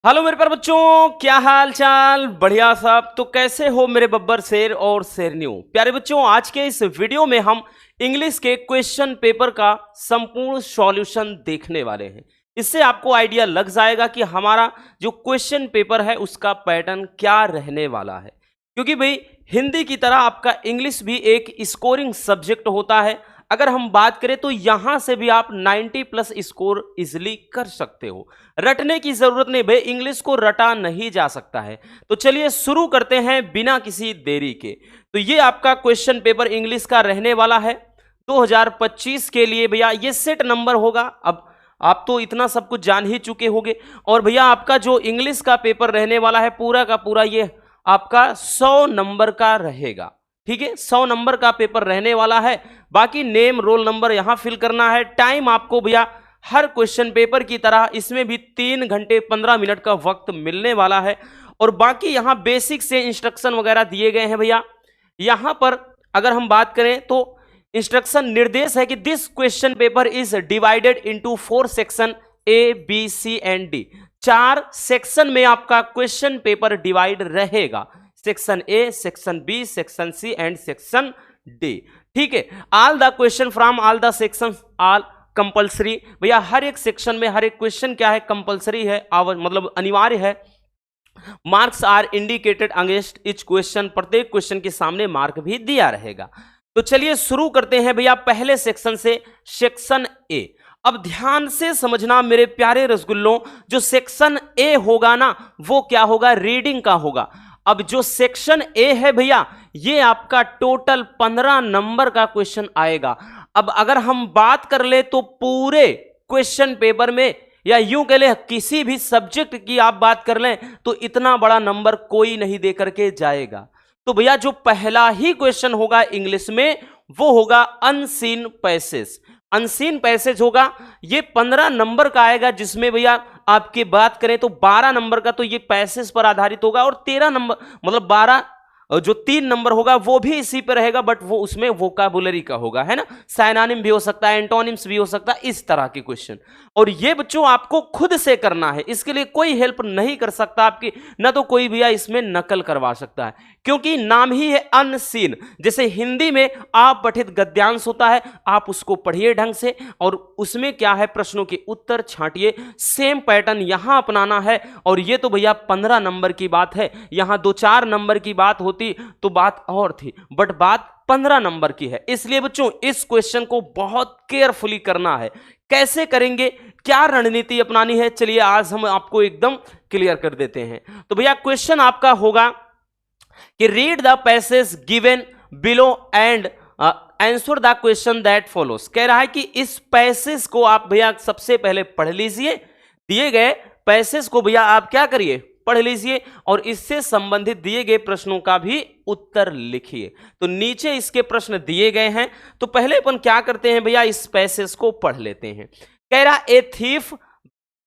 Hello मेरे प्यारे बच्चों, क्या हाल चाल? बढ़िया साहब। तो कैसे हो मेरे बब्बर शेर और शेरनियों? प्यारे बच्चों, आज के इस वीडियो में हम इंग्लिश के क्वेश्चन पेपर का संपूर्ण सॉल्यूशन देखने वाले हैं। इससे आपको आइडिया लग जाएगा कि हमारा जो क्वेश्चन पेपर है उसका पैटर्न क्या रहने वाला है। क्योंकि भाई हिंदी की तरह आपका इंग्लिश भी एक स्कोरिंग सब्जेक्ट होता है। अगर हम बात करें तो यहां से भी आप 90 प्लस स्कोर इजिली कर सकते हो। रटने की जरूरत नहीं भाई, इंग्लिश को रटा नहीं जा सकता है। तो चलिए शुरू करते हैं बिना किसी देरी के। तो ये आपका क्वेश्चन पेपर इंग्लिश का रहने वाला है 2025 के लिए। भैया ये सेट नंबर होगा। अब आप तो इतना सब कुछ जान ही चुके होंगे। और भैया आपका जो इंग्लिश का पेपर रहने वाला है पूरा का पूरा ये आपका 100 नंबर का रहेगा। ठीक है, 100 नंबर का पेपर रहने वाला है। बाकी नेम रोल नंबर यहां फिल करना है। टाइम आपको भैया हर क्वेश्चन पेपर की तरह इसमें भी 3 घंटे 15 मिनट का वक्त मिलने वाला है। और बाकी यहां बेसिक से इंस्ट्रक्शन वगैरह दिए गए हैं भैया। यहां पर अगर हम बात करें तो इंस्ट्रक्शन निर्देश है कि this question paper is divided into 4 section A B C and D. 4 section में आपका क्वेश्चन पेपर डिवाइड रहेगा। Section A, section B, section C and section D. ठीक है, all the question from all the section all compulsory. भैया हर एक section में हर एक क्वेश्चन क्या है, कंपल्सरी है, मतलब अनिवार्य है। Marks are indicated against each question. प्रत्येक क्वेश्चन के सामने मार्क भी दिया रहेगा। तो चलिए शुरू करते हैं भैया पहले सेक्शन से, सेक्शन ए। अब ध्यान से समझना मेरे प्यारे रसगुल्लों, जो सेक्शन ए होगा ना वो क्या होगा, रीडिंग का होगा। अब जो सेक्शन ए है भैया ये आपका टोटल 15 नंबर का क्वेश्चन आएगा। अब अगर हम बात कर ले तो पूरे क्वेश्चन पेपर में या यूं कह ले किसी भी सब्जेक्ट की आप बात कर लें तो इतना बड़ा नंबर कोई नहीं दे करके जाएगा। तो भैया जो पहला ही क्वेश्चन होगा इंग्लिश में वो होगा अनसीन पैसेज। अनसीन पैसेज होगा, ये 15 नंबर का आएगा, जिसमें भैया आपकी बात करें तो 12 नंबर का तो ये पैसेज पर आधारित होगा और 13 नंबर मतलब 12 जो 3 नंबर होगा वो भी इसी पे रहेगा, बट वो उसमें वोकाबुलरी का होगा, है ना। साइनोनिम भी हो सकता है, एंटोनिम्स भी हो सकता है, इस तरह के क्वेश्चन। और ये बच्चों आपको खुद से करना है, इसके लिए कोई हेल्प नहीं कर सकता आपकी, ना तो कोई भैया इसमें नकल करवा सकता है, क्योंकि नाम ही है अनसीन। जैसे हिंदी में आप पठित गद्यांश होता है, आप उसको पढ़िए ढंग से और उसमें क्या है प्रश्नों के उत्तर छांटिए। सेम पैटर्न यहां अपनाना है। और ये तो भैया 15 नंबर की बात है, यहां 2-4 नंबर की बात होती तो बात और थी, बट बात 15 नंबर की है। इसलिए बच्चों इस क्वेश्चन को बहुत केयरफुली करना है। कैसे करेंगे, क्या रणनीति अपनानी है, चलिए आज हम आपको एकदम क्लियर कर देते हैं। तो भैया क्वेश्चन आपका होगा कि read the passage given below and answer the question that follows. कह रहा है कि इस पैसेज को आप भैया सबसे पहले पढ़ लीजिए। दिए गए पैसेज को भैया आप क्या करिए, पढ़ लीजिए और इससे संबंधित दिए गए प्रश्नों का भी उत्तर लिखिए। तो नीचे इसके प्रश्न दिए गए हैं, तो पहले अपन क्या करते हैं भैया, इस पैसेज को पढ़ लेते हैं। कह रहा a thief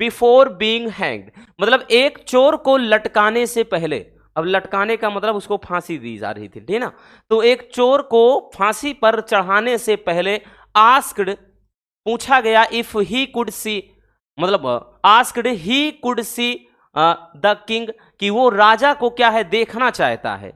before being hanged, मतलब एक चोर को लटकाने से पहले। अब लटकाने का मतलब उसको फांसी दी जा रही थी, ठीक ना। तो एक चोर को फांसी पर चढ़ाने से पहले आस्क्ड, पूछा गया, इफ ही कुड सी, मतलब asked he could see the king, कि वो राजा को क्या है देखना चाहता है।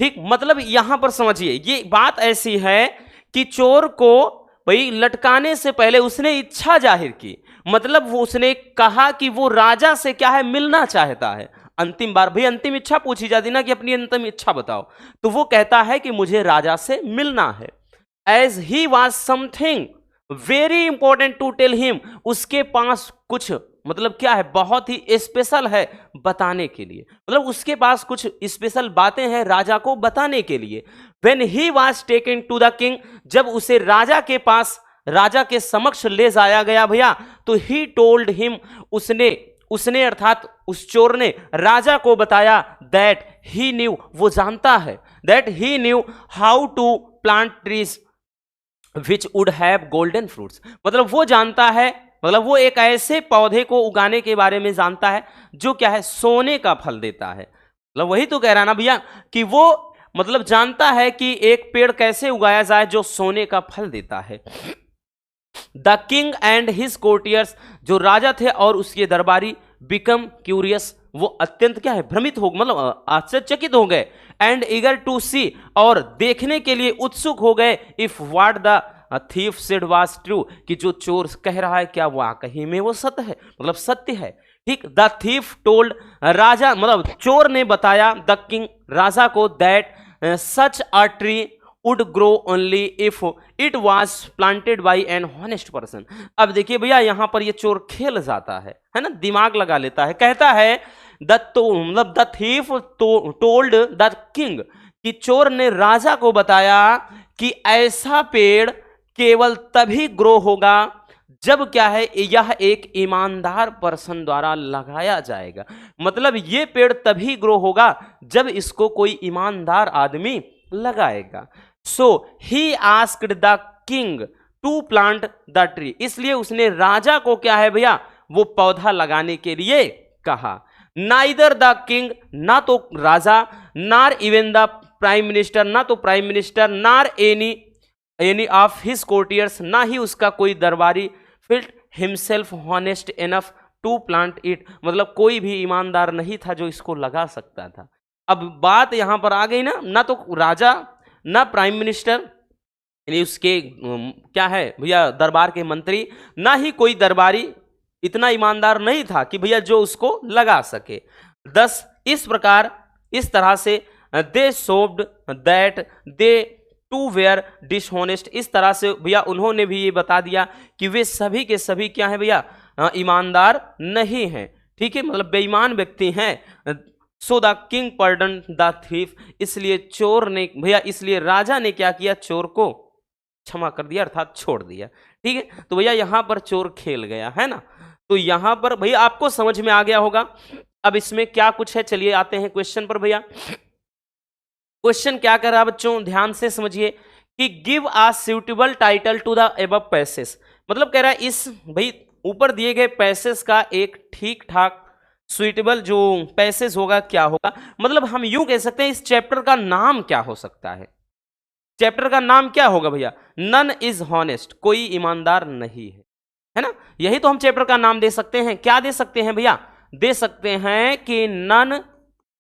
ठीक, मतलब यहां पर समझिए ये बात ऐसी है कि चोर को भाई लटकाने से पहले उसने इच्छा जाहिर की, मतलब वो उसने कहा कि वो राजा से क्या है मिलना चाहता है। अंतिम बार भाई अंतिम इच्छा पूछी जाती ना कि अपनी अंतिम इच्छा बताओ, तो वो कहता है कि मुझे राजा से मिलना है। As he was something very important to tell him, उसके पास कुछ मतलब क्या है बहुत ही स्पेशल है बताने के लिए, मतलब उसके पास कुछ स्पेशल बातें हैं राजा को बताने के लिए। When he was taken to the king, जब उसे राजा के पास, राजा के समक्ष ले जाया गया भैया, तो he told him, उसने अर्थात उस चोर ने राजा को बताया, that he knew, वो जानता है, that he knew how to plant trees which would have golden fruits, मतलब वो जानता है, मतलब वो एक ऐसे पौधे को उगाने के बारे में जानता है जो क्या है सोने का फल देता है। मतलब वही तो कह रहा ना भैया कि वो मतलब जानता है कि एक पेड़ कैसे उगाया जाए जो सोने का फल देता है। The king and his courtiers, जो राजा थे और उसके दरबारी, बिकम क्यूरियस, वो अत्यंत क्या है, भ्रमित हो, मतलब आश्चर्यचकित हो गए, एंड ईगर टू सी, और देखने के लिए उत्सुक हो गए, if what the thief said was true, कि जो चोर कह रहा है क्या वाकई में वो सत्य है, मतलब सत्य है। ठीक, द थीफ टोल्ड, राजा मतलब चोर ने बताया द किंग, राजा को, that such a tree would grow only if it was planted by an honest person। अब देखिए भैया यहां पर ये चोर खेल जाता है ना, दिमाग लगा लेता है, कहता है मतलब the thief told the king, कि चोर ने राजा को बताया कि ऐसा पेड़ केवल तभी ग्रो होगा जब क्या है, यह एक ईमानदार पर्सन द्वारा लगाया जाएगा, मतलब ये पेड़ तभी ग्रो होगा जब इसको कोई ईमानदार आदमी लगाएगा। So he asked the king to plant the tree, इसलिए उसने राजा को क्या है भैया, वो पौधा लगाने के लिए कहा। नाइदर द किंग, ना तो राजा, नार इवन द प्राइम मिनिस्टर, ना तो prime minister, nor any of his courtiers, ना ही उसका कोई दरबारी, felt himself honest enough to plant it, मतलब कोई भी ईमानदार नहीं था जो इसको लगा सकता था। अब बात यहां पर आ गई ना तो राजा, ना प्राइम मिनिस्टर, यानी उसके क्या है भैया दरबार के मंत्री, ना ही कोई दरबारी इतना ईमानदार नहीं था कि भैया जो उसको लगा सके। दस इस प्रकार, इस तरह से दे सोव्ड that they to where dishonest, इस तरह से भैया उन्होंने भी ये बता दिया कि वे सभी के सभी क्या है भैया, ईमानदार नहीं हैं। ठीक है, मतलब बेईमान व्यक्ति हैं। So the king pardon the thief, इसलिए चोर ने भैया, इसलिए राजा ने क्या किया, चोर को क्षमा कर दिया, अर्थात छोड़ दिया। ठीक है, तो भैया यहां पर चोर खेल गया है ना, तो यहां पर भैया आपको समझ में आ गया होगा। अब इसमें क्या कुछ है, चलिए आते हैं क्वेश्चन पर। भैया क्वेश्चन क्या कर रहा है बच्चों, ध्यान से समझिए कि give a suitable title to the above passage, मतलब कह रहा है इस भाई ऊपर दिए गए पैसेज का एक ठीक ठाक सुइटेबल जो पैसेज होगा क्या होगा, मतलब हम यूं कह सकते हैं इस चैप्टर का नाम क्या हो सकता है, चैप्टर का नाम क्या होगा भैया, नन इज हॉनेस्ट, कोई ईमानदार नहीं है ना, यही तो हम चैप्टर का नाम दे सकते हैं। क्या दे सकते हैं भैया, दे सकते हैं कि नन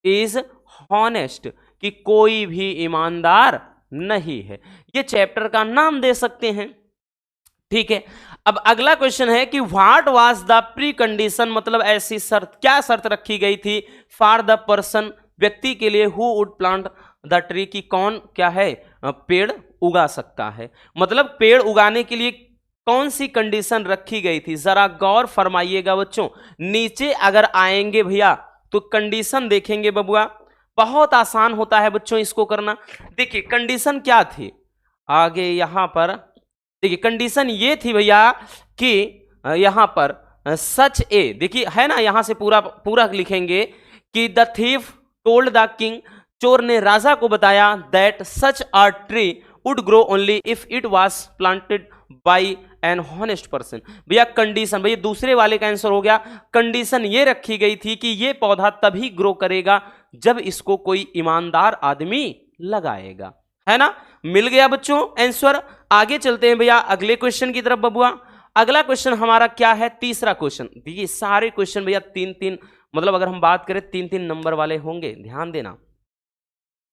इज हॉनेस्ट, कि कोई भी ईमानदार नहीं है, ये चैप्टर का नाम दे सकते हैं। ठीक है, अब अगला क्वेश्चन है कि what was the pre condition, मतलब ऐसी शर्त, क्या शर्त रखी गई थी फॉर द पर्सन, व्यक्ति के लिए, who would plant the tree, की कौन क्या है पेड़ उगा सकता है, मतलब पेड़ उगाने के लिए कौन सी कंडीशन रखी गई थी, जरा गौर फरमाइएगा बच्चों। नीचे अगर आएंगे भैया तो कंडीशन देखेंगे बबुआ, बहुत आसान होता है बच्चों इसको करना। देखिए कंडीशन क्या थी, आगे यहां पर देखिए कंडीशन ये थी भैया कि यहां पर सच ए, देखिए है ना, यहां से पूरा पूरा लिखेंगे कि the thief told the king, चोर ने राजा को बताया, that such a tree would grow only if it was planted by N honest person. भैया कंडीशन, भैया दूसरे वाले का आंसर हो गया, कंडीशन ये रखी गई थी कि ये पौधा तभी ग्रो करेगा जब इसको कोई ईमानदार आदमी लगाएगा, है ना, मिल गया बच्चों आंसर। आगे चलते हैं भैया अगले क्वेश्चन की तरफ बबुआ। अगला क्वेश्चन हमारा क्या है, तीसरा क्वेश्चन। देखिए सारे क्वेश्चन भैया तीन तीन, मतलब अगर हम बात करें तीन तीन नंबर वाले होंगे, ध्यान देना।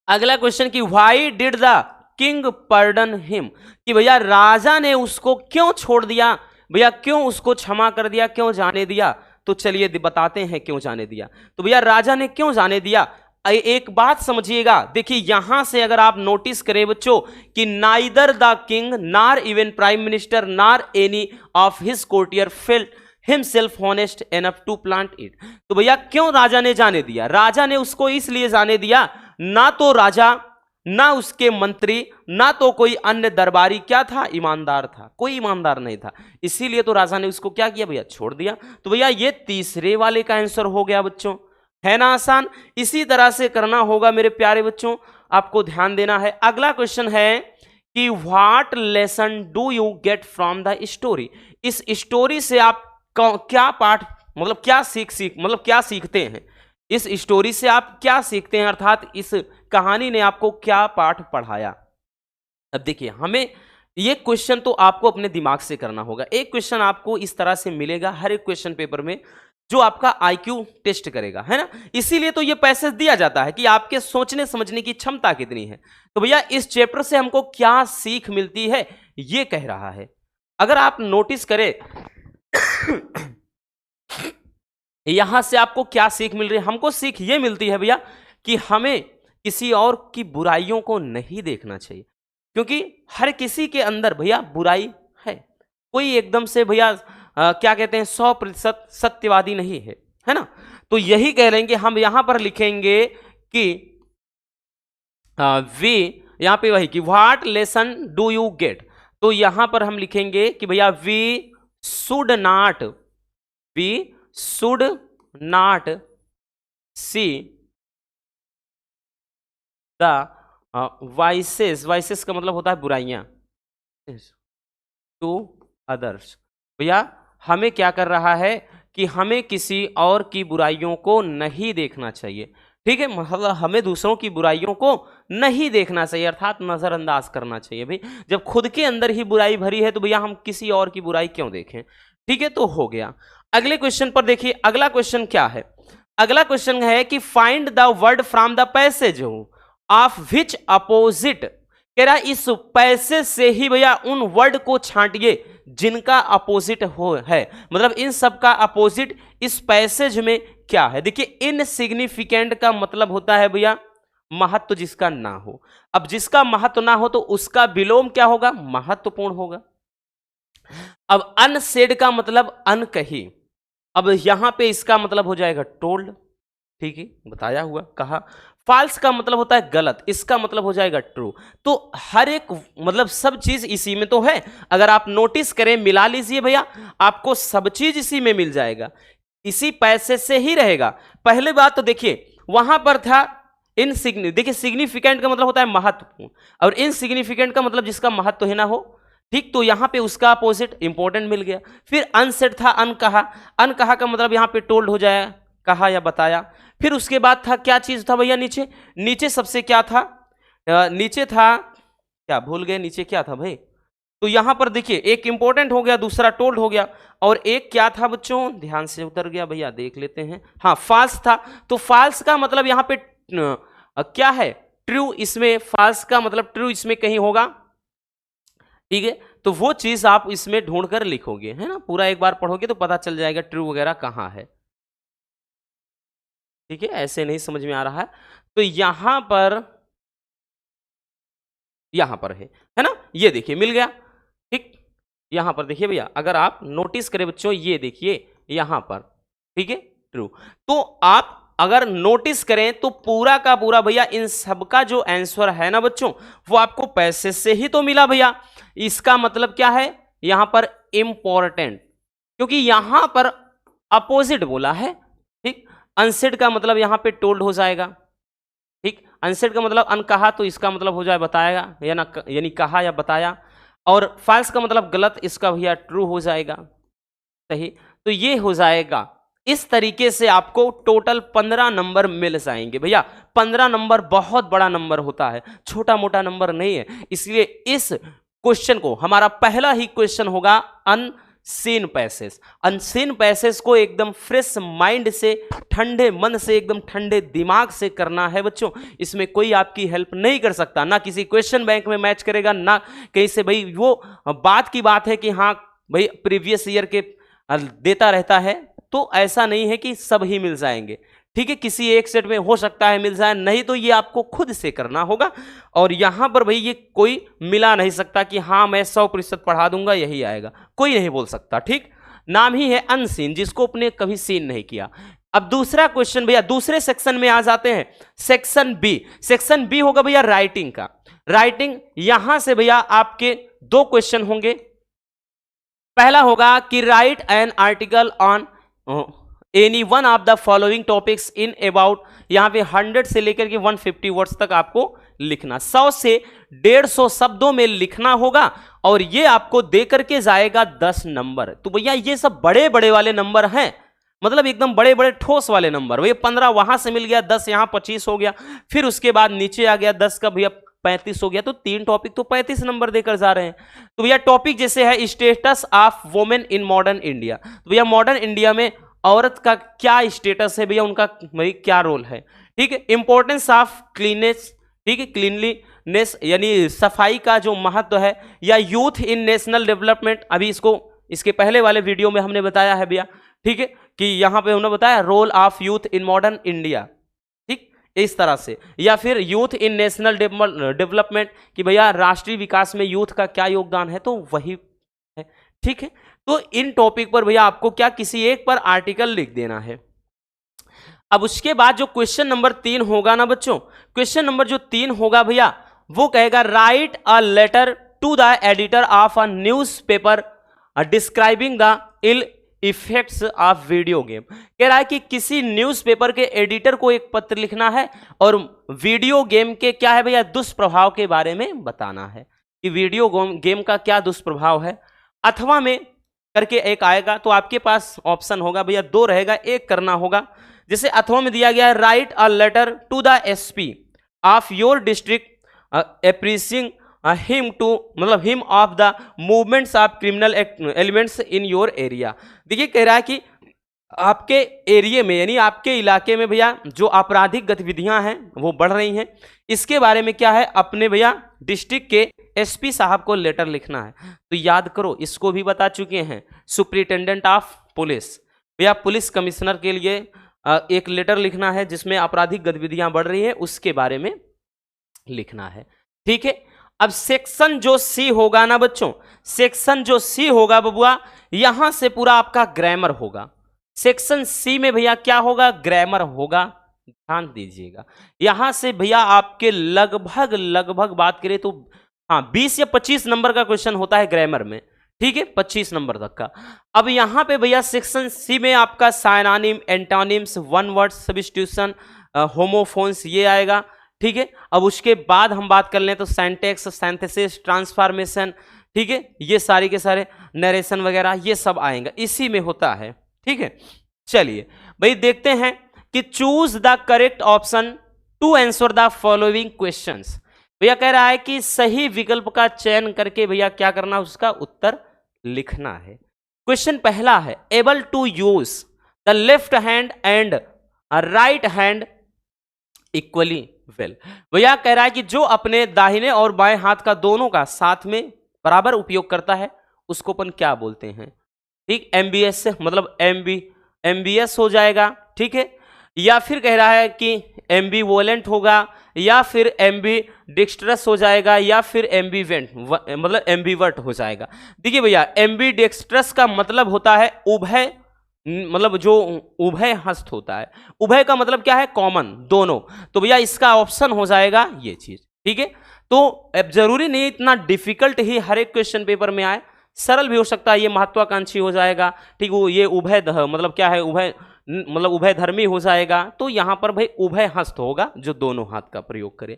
अगला क्वेश्चन कि why did the king pardon him, कि भैया राजा ने उसको क्यों छोड़ दिया, भैया क्यों उसको क्षमा कर दिया, क्यों जाने दिया, तो चलिए बताते हैं क्यों जाने दिया। तो भैया राजा ने क्यों जाने दिया, एक बात समझिएगा, देखिए यहां से अगर आप नोटिस करें बच्चों कि neither the king nor even prime minister nor any of his courtier felt himself honest enough to plant it. तो भैया क्यों राजा ने जाने दिया, राजा ने उसको इसलिए जाने दिया, ना तो राजा ना उसके मंत्री ना तो कोई अन्य दरबारी क्या था, ईमानदार था, कोई ईमानदार नहीं था, इसीलिए तो राजा ने उसको क्या किया भैया, छोड़ दिया। तो भैया ये तीसरे वाले का आंसर हो गया बच्चों, है ना आसान। इसी तरह से करना होगा मेरे प्यारे बच्चों, आपको ध्यान देना है। अगला क्वेश्चन है कि what lesson do you get from the story, इस स्टोरी से आप क्या पाठ, मतलब क्या मतलब क्या सीखते हैं, इस स्टोरी से आप क्या सीखते हैं, अर्थात इस कहानी ने आपको क्या पाठ पढ़ाया। अब देखिए हमें ये क्वेश्चन तो आपको अपने दिमाग से करना होगा, एक क्वेश्चन आपको इस तरह से मिलेगा हर एक क्वेश्चन पेपर में जो आपका आईक्यू टेस्ट करेगा, है ना। इसीलिए तो ये पैसेज दिया जाता है कि आपके सोचने समझने की क्षमता कितनी है। तो भैया इस चैप्टर से हमको क्या सीख मिलती है, ये कह रहा है। अगर आप नोटिस करें यहां से आपको क्या सीख मिल रही है, हमको सीख ये मिलती है भैया कि हमें किसी और की बुराइयों को नहीं देखना चाहिए, क्योंकि हर किसी के अंदर भैया बुराई है। कोई एकदम से भैया क्या कहते हैं 100% सत्यवादी नहीं है, है ना। तो यही कह रहे हैं कि हम यहां पर लिखेंगे कि वी, यहां पे वही कि what lesson do you get, तो यहां पर हम लिखेंगे कि भैया we should not see the vices का मतलब होता है बुराइयां टू अदर्स। भैया हमें क्या कर रहा है कि हमें किसी और की बुराइयों को नहीं देखना चाहिए, ठीक है। मतलब हमें दूसरों की बुराइयों को नहीं देखना चाहिए, अर्थात नजरअंदाज करना चाहिए। भाई जब खुद के अंदर ही बुराई भरी है तो भैया हम किसी और की बुराई क्यों देखें, ठीक है। तो हो गया। अगले क्वेश्चन पर देखिए, अगला क्वेश्चन क्या है। अगला क्वेश्चन है कि find the word from the passage of which opposite, कह रहा इस पैसेज से ही भैया उन वर्ड को छांटिए जिनका अपोजिट हो है, मतलब इन सब का अपोजिट इस पैसेज में क्या है। देखिए इनसिग्निफिकेंट का मतलब होता है भैया महत्व जिसका ना हो। अब जिसका महत्व ना हो तो उसका विलोम क्या होगा, महत्वपूर्ण होगा। अब अनसेड का मतलब अनकही, अब यहां पे इसका मतलब हो जाएगा टोल्ड, ठीक है, बताया हुआ, कहा। फॉल्स का मतलब होता है गलत, इसका मतलब हो जाएगा ट्रू। तो हर एक मतलब सब चीज इसी में तो है। अगर आप नोटिस करें, मिला लीजिए भैया, आपको सब चीज इसी में मिल जाएगा, इसी पैसे से ही रहेगा। पहले बात तो देखिए वहां पर था देखिए सिग्निफिकेंट का मतलब होता है महत्वपूर्ण, और इनसिग्निफिकेंट का मतलब जिसका महत्व है ना हो, ठीक। तो यहां पे उसका अपोजिट इंपॉर्टेंट मिल गया। फिर अनसेड था अनकहा, अनकहा का मतलब यहां पे टोल्ड हो जाए, कहा या बताया। फिर उसके बाद था क्या चीज था भैया, नीचे सबसे क्या था, नीचे था क्या, भूल गए नीचे क्या था भाई। तो यहां पर देखिए एक इंपॉर्टेंट हो गया, दूसरा टोल्ड हो गया, और एक क्या था बच्चों, ध्यान से उतर गया भैया, देख लेते हैं। हाँ फॉल्स था। तो फॉल्स का मतलब यहां पे क्या है, ट्रू। इसमें फॉल्स का मतलब ट्रू इसमें कहीं होगा, ठीक है। तो वो चीज आप इसमें ढूंढ कर लिखोगे, है ना। पूरा एक बार पढ़ोगे तो पता चल जाएगा ट्रू वगैरह कहां है, ठीक है। ऐसे नहीं समझ में आ रहा है तो यहां पर है ना, ये देखिए मिल गया, ठीक। यहां पर देखिए भैया, अगर आप नोटिस करें बच्चों, ये देखिए यहां पर, ठीक है, ट्रू। तो आप अगर नोटिस करें तो पूरा का पूरा भैया इन सब का जो आंसर है ना बच्चों, वो आपको पैसे से ही तो मिला भैया। इसका मतलब क्या है यहां पर, इंपॉर्टेंट, क्योंकि यहां पर अपोजिट बोला है, ठीक। अनसेड का मतलब यहां पे टोल्ड हो जाएगा, ठीक। अनसेड का मतलब अनकहा, तो इसका मतलब हो जाए बताया या ना, यानी कहा या बताया। और फॉल्स का मतलब गलत, इसका भैया ट्रू हो जाएगा, सही। तो ये हो जाएगा। इस तरीके से आपको टोटल 15 नंबर मिल जाएंगे भैया। 15 नंबर बहुत बड़ा नंबर होता है, छोटा मोटा नंबर नहीं है। इसलिए इस क्वेश्चन को, हमारा पहला ही क्वेश्चन होगा अनसीन पैसेज। अनसीन पैसेज को एकदम फ्रेश माइंड से, ठंडे मन से, एकदम ठंडे दिमाग से करना है बच्चों। इसमें कोई आपकी हेल्प नहीं कर सकता, ना किसी क्वेश्चन बैंक में मैच करेगा, ना कहीं से भाई वो बात की बात है कि हाँ भाई प्रीवियस ईयर के देता रहता है, तो ऐसा नहीं है कि सब ही मिल जाएंगे, ठीक है। किसी एक सेट में हो सकता है मिल जाए, नहीं तो ये आपको खुद से करना होगा। और यहां पर भाई ये कोई मिला नहीं सकता कि हाँ मैं 100% पढ़ा दूंगा यही आएगा, कोई नहीं बोल सकता, ठीक। नाम ही है अनसीन, जिसको अपने कभी सीन नहीं किया। अब दूसरा क्वेश्चन भैया, दूसरे सेक्शन में आ जाते हैं, सेक्शन बी। सेक्शन बी होगा भैया राइटिंग का। राइटिंग यहां से भैया आपके 2 क्वेश्चन होंगे। पहला होगा कि right an article on any one of the following topics in about, यहां पे 100 से लेकर के 150 वर्ड्स तक आपको लिखना, 100 से 150 शब्दों में लिखना होगा, और ये आपको दे करके जाएगा 10 नंबर। तो भैया ये सब बड़े बड़े वाले नंबर हैं, मतलब एकदम बड़े बड़े ठोस वाले नंबर। भैया 15 वहां से मिल गया, 10 यहां 25 हो गया, फिर उसके बाद नीचे आ गया 10 का भैया 35 हो गया, तो 3 टॉपिक तो 35 नंबर देकर जा रहे हैं। तो भैया टॉपिक जैसे है status of women in modern India, तो भैया मॉडर्न इंडिया में औरत का क्या स्टेटस है भैया, उनका भाई क्या रोल है। ठीक है, इंपॉर्टेंस ऑफ क्लीननेस, ठीक है, क्लीनलीनेस यानी सफाई का जो महत्व है, या यूथ इन नेशनल डेवलपमेंट, अभी इसको इसके पहले वाले वीडियो में हमने बताया है भैया। ठीक है, कि यहां पे हमने बताया role of youth in modern India, ठीक, इस तरह से, या फिर यूथ इन नेशनल डेवलपमेंट कि भैया राष्ट्रीय विकास में यूथ का क्या योगदान है, तो वही है। ठीक है, तो इन टॉपिक पर भैया आपको क्या किसी एक पर आर्टिकल लिख देना है। अब उसके बाद जो क्वेश्चन नंबर 3 होगा ना बच्चों, क्वेश्चन नंबर जो 3 होगा भैया वो कहेगा write a letter to the editor of a newspaper describing the ill effects of video game. कह रहा है कि किसी न्यूज़पेपर के एडिटर को एक पत्र लिखना है और वीडियो गेम के क्या है भैया दुष्प्रभाव के बारे में बताना है कि वीडियो गेम का क्या दुष्प्रभाव है। अथवा में करके एक आएगा, तो आपके पास ऑप्शन होगा भैया 2 रहेगा, एक करना होगा। जैसे अथवा में दिया गया है write a letter to the SP of your district appreciating him to मतलब him of the movements of criminal elements in your area. देखिए कह रहा है कि आपके एरिया में यानी आपके इलाके में भैया जो आपराधिक गतिविधियां हैं वो बढ़ रही हैं, इसके बारे में क्या है अपने भैया डिस्ट्रिक्ट के एसपी साहब को लेटर लिखना है। तो याद करो इसको भी बता चुके हैं, सुपरिटेंडेंट ऑफ पुलिस, भैया पुलिस कमिश्नर के लिए एक लेटर लिखना है जिसमें आपराधिक गतिविधियां बढ़ रही है उसके बारे में लिखना है। ठीक है, अब सेक्शन जो सी होगा ना बच्चों, सेक्शन जो सी होगा बबुआ यहां से पूरा आपका ग्रामर होगा। सेक्शन सी में भैया क्या होगा, ग्रामर होगा, ध्यान दीजिएगा। यहां से भैया आपके लगभग बात करें तो हाँ 20 या 25 नंबर का क्वेश्चन होता है ग्रामर में। ठीक है, 25 नंबर तक का। अब यहां पे भैया सेक्शन सी में आपका synonym, antonyms, one word substitution, homophones ये आएगा। ठीक है, अब उसके बाद हम बात कर लें तो सिंटैक्स, सिंथेसिस, ट्रांसफॉर्मेशन, ठीक है, ये सारे के सारे नरेशन वगैरह ये सब आएंगे, इसी में होता है। ठीक है, चलिए भाई देखते हैं कि choose the correct option to answer the following questions. भैया कह रहा है कि सही विकल्प का चयन करके भैया क्या करना, उसका उत्तर लिखना है। क्वेश्चन पहला है able to use the left hand and right hand equally well. भैया कह रहा है कि जो अपने दाहिने और बाएं हाथ का दोनों का साथ में बराबर उपयोग करता है उसको अपन क्या बोलते हैं। ठीक, एमबीएस से मतलब एमबीएस हो जाएगा। ठीक है, या फिर कह रहा है कि एम्बीवोलेंट होगा, या फिर एम्बी डिक्स्ट्रस हो जाएगा, या फिर एम्बीवेंट मतलब एम्बीवर्ट हो जाएगा। देखिए भैया एम्बी डिक्स्ट्रस का मतलब होता है उभय, मतलब जो उभय हस्त होता है। उभय का मतलब क्या है, कॉमन, दोनों। तो भैया इसका ऑप्शन हो जाएगा ये चीज। ठीक है, तो अब जरूरी नहीं इतना डिफिकल्ट ही हर एक क्वेश्चन पेपर में आए, सरल भी हो सकता है, ये महत्वाकांक्षी हो जाएगा। ठीक, वो ये उभय मतलब क्या है, उभय मतलब उभय धर्मी हो जाएगा। तो यहां पर भाई उभय हस्त होगा जो दोनों हाथ का प्रयोग करे।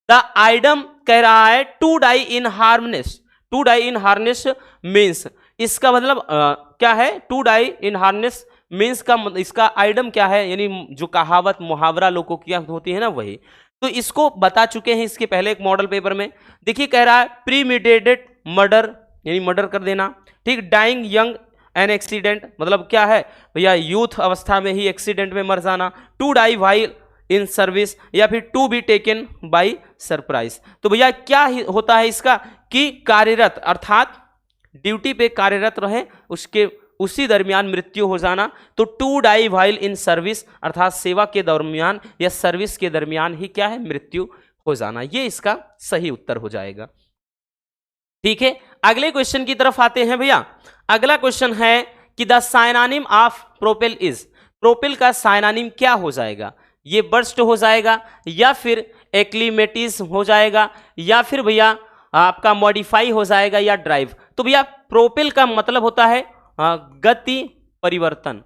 द आइडम कह रहा है to die in harness, to die in harness means, इसका मतलब क्या है, to die in harness means का इसका आइडम क्या है, यानी जो कहावत मुहावरा लोगों की होती है ना वही। तो इसको बता चुके हैं इसके पहले एक मॉडल पेपर में। देखिए कह रहा है प्रीमेडिटेड मर्डर यानी मर्डर कर देना। ठीक, डाइंग यंग एन एक्सीडेंट मतलब क्या है भैया यूथ अवस्था में ही एक्सीडेंट में मर जाना। To die while in service, या फिर to be taken by surprise. तो भैया क्या होता है इसका कि कार्यरत अर्थात ड्यूटी पे कार्यरत रहे उसके उसी दरमियान मृत्यु हो जाना। तो to die while in service अर्थात सेवा के दरमियान या सर्विस के दरमियान ही क्या है, मृत्यु हो जाना। ये इसका सही उत्तर हो जाएगा। ठीक है, अगले क्वेश्चन की तरफ आते हैं भैया। अगला क्वेश्चन है कि the synonym of propel is, propel का साइनोनिम क्या हो जाएगा, ये बर्स्ट हो जाएगा, या फिर एक्लीमेटिस हो जाएगा, या फिर भैया आपका मॉडिफाई हो जाएगा, या ड्राइव। तो भैया प्रोपेल का मतलब होता है गति परिवर्तन।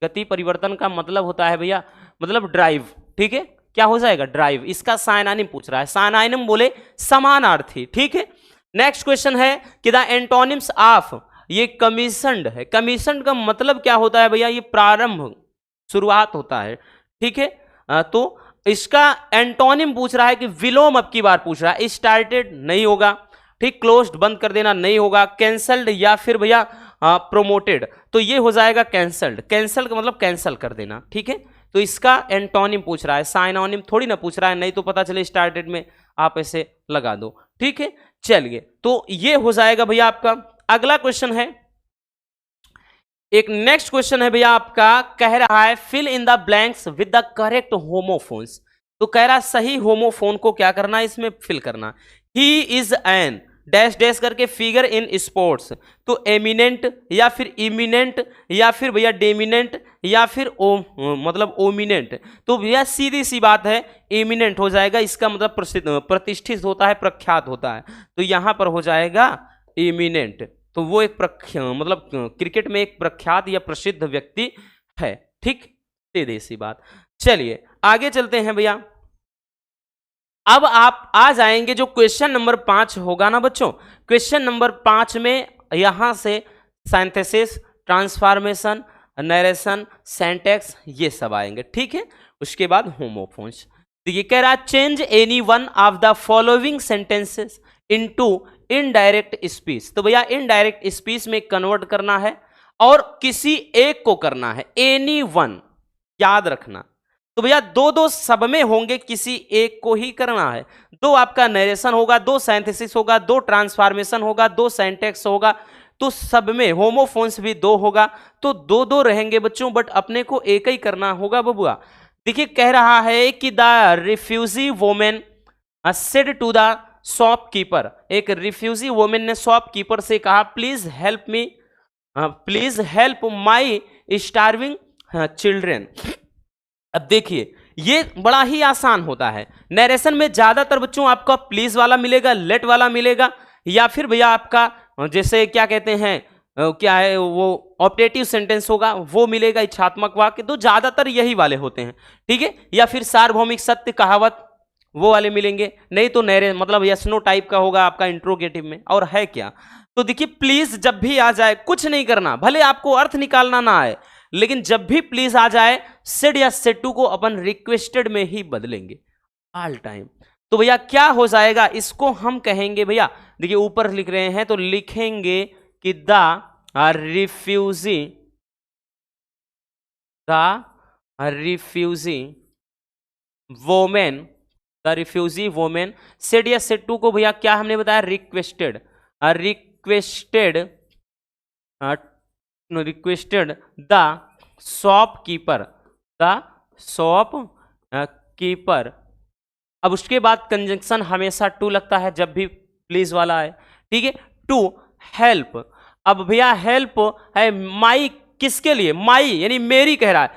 गति परिवर्तन का मतलब होता है भैया मतलब ड्राइव। ठीक है, क्या हो जाएगा, ड्राइव। इसका साइनोनिम पूछ रहा है, साइनोनिम बोले समानार्थी। ठीक है, नेक्स्ट क्वेश्चन है कि द एंटोनिम्स ऑफ, ये कमीशन्ड है। कमीशन्ड का मतलब क्या होता है भैया, ये प्रारंभ, शुरुआत होता है। ठीक है, तो इसका एंटोनिम पूछ रहा है कि विलोम अब की बार पूछ रहा है। स्टार्टेड नहीं होगा, ठीक, क्लोज्ड बंद कर देना नहीं होगा, कैंसल्ड, या फिर भैया प्रोमोटेड, तो ये हो जाएगा कैंसल्ड। कैंसल का मतलब कैंसल कर देना, ठीक है। तो इसका एंटोनिम पूछ रहा है, साइनोनिम थोड़ी ना पूछ रहा है, नहीं तो पता चले स्टार्टेड में आप ऐसे लगा दो, ठीक है। चलिए, तो ये हो जाएगा भैया आपका। अगला क्वेश्चन है, एक नेक्स्ट क्वेश्चन है भैया आपका, कह रहा है fill in the blanks with the correct homophones. तो कह रहा है सही होमोफोन को क्या करना है, इसमें फिल करना। He is an dash dash करके फिगर इन स्पोर्ट्स, तो एमिनेंट या फिर इमिनेंट या फिर भैया डेमिनेंट या फिर मतलब ओमिनेंट। तो भैया सीधी सी बात है, एमिनेंट हो जाएगा, इसका मतलब प्रतिष्ठित होता है, प्रख्यात होता है, तो यहां पर हो जाएगा एमिनेंट। तो वो एक मतलब क्रिकेट में एक प्रख्यात या प्रसिद्ध व्यक्ति है, ठीक, सीधी सी बात। चलिए आगे चलते हैं भैया। अब आप आ जाएंगे जो क्वेश्चन नंबर 5 होगा ना बच्चों, क्वेश्चन नंबर 5 में यहां से सिंथेसिस, ट्रांसफॉर्मेशन, नरेशन, सिंटैक्स ये सब आएंगे, ठीक है। उसके बाद होमोफोन्स। तो ये कह रहा change any one of the following sentences into indirect speech. तो भैया इनडायरेक्ट स्पीच में कन्वर्ट करना है और किसी एक को करना है, एनी वन, याद रखना। तो भैया दो दो सब में होंगे, किसी एक को ही करना है। दो आपका नरेशन होगा, दो सिंथेसिस होगा, दो ट्रांसफॉर्मेशन होगा, दो सिंटैक्स होगा, तो सब में होमोफोन्स भी दो होगा, तो दो दो रहेंगे बच्चों, बट अपने को एक ही करना होगा बबुआ। देखिए कह रहा है कि the refugee women said to the shopkeeper, एक रिफ्यूजी वोमेन ने शॉपकीपर से कहा please help me, please help my starving children. अब देखिए ये बड़ा ही आसान होता है, नरेशन में ज्यादातर बच्चों आपका प्लीज वाला मिलेगा, लेट वाला मिलेगा, या फिर भैया आपका जैसे क्या कहते हैं क्या है वो ऑप्टेटिव सेंटेंस होगा वो मिलेगा, इच्छात्मक वाक्य, तो ज्यादातर यही वाले होते हैं, ठीक है। या फिर सार्वभौमिक सत्य, कहावत, वो वाले मिलेंगे, नहीं तो नरे मतलब यस नो टाइप का होगा आपका इंट्रोगेटिव में। और है क्या, तो देखिए प्लीज जब भी आ जाए कुछ नहीं करना, भले आपको अर्थ निकालना ना आए, लेकिन जब भी प्लीज आ जाए सेड या सेड टू को अपन रिक्वेस्टेड में ही बदलेंगे ऑल टाइम। तो भैया क्या हो जाएगा, इसको हम कहेंगे भैया, देखिए ऊपर लिख रहे हैं तो लिखेंगे कि the refugee women, the refugee women said या सेड टू को भैया क्या हमने बताया, रिक्वेस्टेड, रिक्वेस्टेड द शॉपकीपर, अब उसके बाद कंजंक्शन हमेशा टू लगता है जब भी प्लीज वाला है, ठीक है। टू हेल्प, अब भैया हेल्प है माई, किसके लिए, माई यानी मेरी कह रहा है,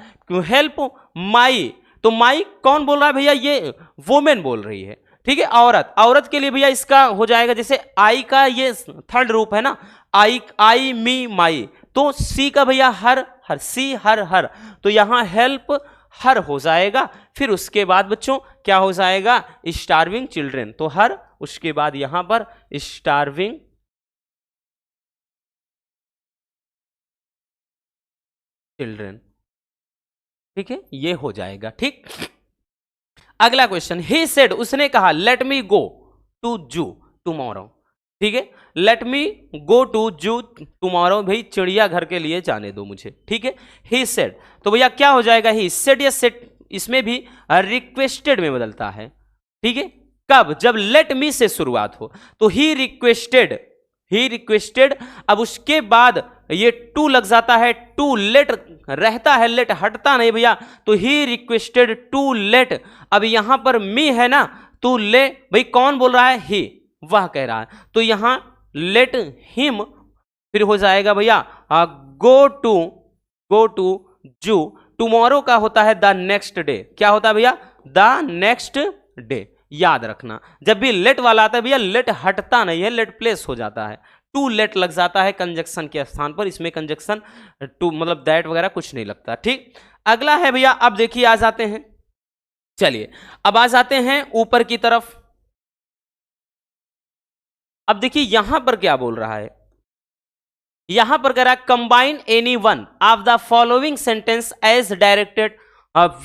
हेल्प माई, तो माई कौन बोल रहा है भैया, ये वोमेन बोल रही है, ठीक है। औरत, औरत के लिए भैया इसका हो जाएगा जैसे आई का ये थर्ड रूप है ना, आई मी माई, तो सी का भैया हर, सी हर, तो यहां हेल्प हर हो जाएगा। फिर उसके बाद बच्चों क्या हो जाएगा, स्टार्विंग चिल्ड्रेन, तो हर, उसके बाद यहां पर स्टार्विंग चिल्ड्रेन, ठीक है, ये हो जाएगा, ठीक। अगला क्वेश्चन, ही सेड, उसने कहा लेट मी गो टू जू टुमारो, ठीक है, लेट मी गो टू जू टुमारो, भाई चिड़िया घर के लिए जाने दो मुझे, ठीक है। ही सेड, तो भैया क्या हो जाएगा, ही सेड या सेड इसमें भी रिक्वेस्टेड में बदलता है, ठीक है। कब, जब लेट मी से शुरुआत हो, तो ही रिक्वेस्टेड, अब उसके बाद ये टू लग जाता है, टू लेट रहता है, लेट हटता नहीं भैया, तो ही रिक्वेस्टेड टू लेट, अब यहां पर मी है ना, तो ले, भाई कौन बोल रहा है, ही, वह कह रहा है, तो यहां लेट हिम, फिर हो जाएगा भैया गो टू जू, टुमारो का होता है द नेक्स्ट डे, क्या होता है भैया, द नेक्स्ट डे, याद रखना। जब भी लेट वाला आता है भैया लेट हटता नहीं है, लेट प्लेस हो जाता है, टू लेट लग जाता है कंजक्शन के स्थान पर, इसमें कंजक्शन टू मतलब दैट वगैरह कुछ नहीं लगता, ठीक। अगला है भैया, अब देखिए आ जाते हैं, चलिए अब आ जाते हैं ऊपर की तरफ। अब देखिए यहां पर क्या बोल रहा है, यहां पर कह रहा है combine any one of the following sentence as directed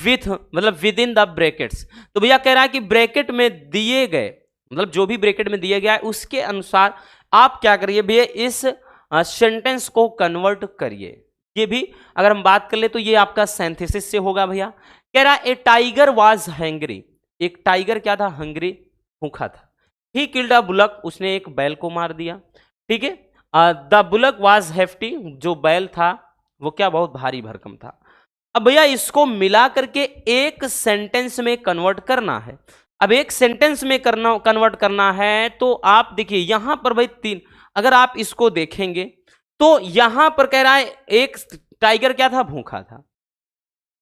with मतलब विद इन द ब्रैकेट्स। तो भैया कह रहा है कि ब्रैकेट में दिए गए मतलब जो भी ब्रैकेट में दिया गया है उसके अनुसार आप क्या करिए भैया, इस सेंटेंस को कन्वर्ट करिए। ये भी अगर हम बात कर ले तो ये आपका सिंथेसिस से होगा भैया। कह रहा ए टाइगर वाज हैंग्री, एक टाइगर क्या था, हंग्री, भूखा था। ही किल्ड अ बुलक, उसने एक बैल को मार दिया। ठीक है, द बुलक वाज हेफ्टी, जो बैल था वो क्या, बहुत भारी भरकम था। अब भैया इसको मिला करके एक सेंटेंस में कन्वर्ट करना है। अब एक सेंटेंस में कन्वर्ट करना है तो आप देखिए यहां पर भाई तीन, अगर आप इसको देखेंगे तो यहां पर कह रहा है एक टाइगर क्या था, भूखा था।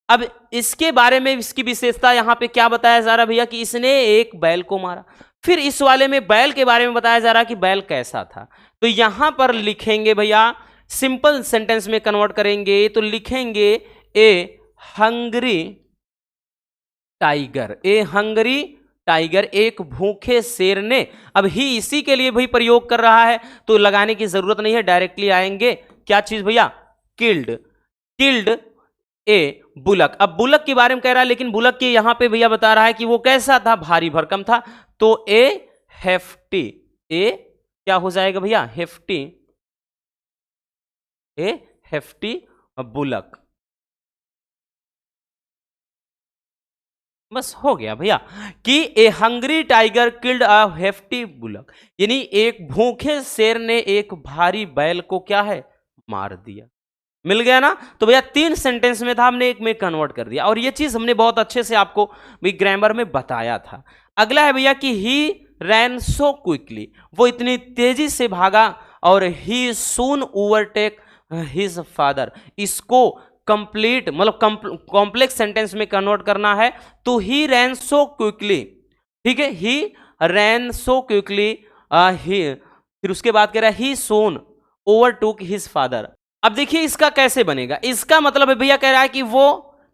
अब इसके बारे में इसकी विशेषता यहां पे क्या बताया जा रहा भैया कि इसने एक बैल को मारा। फिर इस वाले में बैल के बारे में बताया जा रहा कि बैल कैसा था। तो यहां पर लिखेंगे भैया, सिंपल सेंटेंस में कन्वर्ट करेंगे तो लिखेंगे ए हंग्री टाइगर, ए हंग्री टाइगर, एक भूखे शेर ने। अब ही इसी के लिए भाई प्रयोग कर रहा है तो लगाने की जरूरत नहीं है, डायरेक्टली आएंगे क्या चीज भैया, किल्ड, किल्ड ए बुलक। अब बुलक के बारे में कह रहा है लेकिन बुलक के यहां पे भैया बता रहा है कि वो कैसा था, भारी भरकम था। तो ए हेफ्टी, ए क्या हो जाएगा भैया, हेफ्टी, ए हेफ्टी बुलक। बस हो गया भैया कि a hungry tiger killed a hefty bullock, यानी एक भूखे शेर ने एक भारी बैल को क्या है, मार दिया। मिल गया ना। तो भैया तीन सेंटेंस में था, हमने एक में कन्वर्ट कर दिया और ये चीज हमने बहुत अच्छे से आपको भी ग्रामर में बताया था। अगला है भैया कि ही रैन सो क्विकली, वो इतनी तेजी से भागा और ही सून ओवरटेक हिज फादर। इसको कंप्लीट मतलब कॉम्प्लेक्स सेंटेंस में कन्वर्ट करना है तो ही रैन सो क्विकली। ठीक है, ही रैन सो क्विकली, ही फिर उसके बाद कह रहा है ही सून ओवरटुक हिज फादर। अब देखिए इसका कैसे बनेगा, इसका मतलब है भैया कह रहा है कि वो